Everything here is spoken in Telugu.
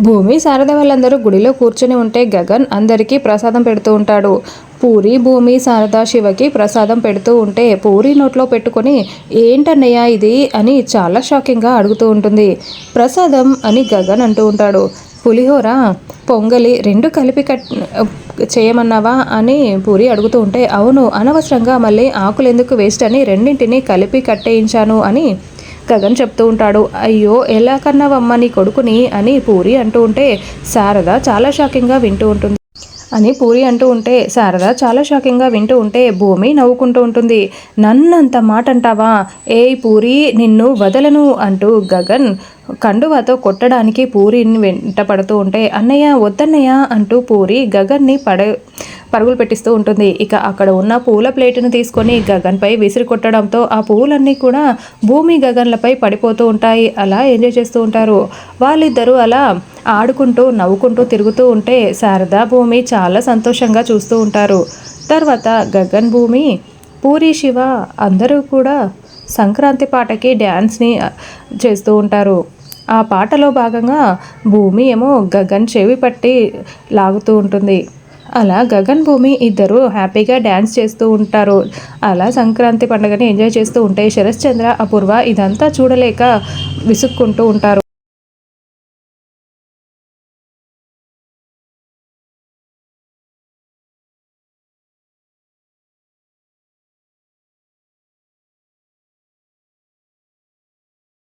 భూమి శారద వాళ్ళందరూ గుడిలో కూర్చొని ఉంటే గగన్ అందరికీ ప్రసాదం పెడుతూ ఉంటాడు. పూరి భూమి శారద శివకి ప్రసాదం పెడుతూ ఉంటే పూరి నోట్లో పెట్టుకొని ఏంటన్నయ్య ఇది అని చాలా షాకింగ్గా అడుగుతూ ఉంటుంది. ప్రసాదం అని గగన్ అంటూ ఉంటాడు. పులిహోర పొంగలి రెండు కలిపి చేయమన్నావా అని పూరి అడుగుతూ ఉంటే అవును, అనవసరంగా మళ్ళీ ఆకులు ఎందుకు వేస్ట్ అని రెండింటినీ కలిపి కట్టేయించాను అని గగన్ చెప్తూ ఉంటాడు. అయ్యో ఎలా కన్నావమ్మ నీ కొడుకుని అని పూరి అంటూ ఉంటే శారద చాలా షాకింగ్గా వింటూ ఉంటుంది. భూమి నవ్వుకుంటూ ఉంటుంది. నన్నంత మాట అంటావా, ఏయ్ పూరి నిన్ను వదలను అంటూ గగన్ కండువాతో కొట్టడానికి పూరిని వెంట పడుతూ ఉంటే అన్నయ్య వద్దన్నయ్య అంటూ పూరి గగన్ని పరుగులు పెట్టిస్తూ ఉంటుంది. ఇక అక్కడ ఉన్న పూల ప్లేటును తీసుకొని గగన్పై విసిరి కొట్టడంతో ఆ పూలన్నీ కూడా భూమి గగన్లపై పడిపోతూ ఉంటాయి. అలా ఎంజాయ్ చేస్తూ ఉంటారు. వాళ్ళిద్దరూ అలా ఆడుకుంటూ నవ్వుకుంటూ తిరుగుతూ ఉంటే శారద భూమి చాలా సంతోషంగా చూస్తూ ఉంటారు. తర్వాత గగన్ భూమి పూరి శివ అందరూ కూడా సంక్రాంతి పాటకి డ్యాన్స్ని చేస్తూ ఉంటారు. ఆ పాటలో భాగంగా భూమి ఏమో గగన్ చెవి పట్టి లాగుతూ ఉంటుంది. అలా గగన్ భూమి ఇద్దరు హ్యాపీగా డ్యాన్స్ చేస్తూ ఉంటారు. అలా సంక్రాంతి పండుగని ఎంజాయ్ చేస్తూ ఉంటే శరశ్చంద్ర అపూర్వ ఇదంతా చూడలేక విసుక్కుంటూ ఉంటారు.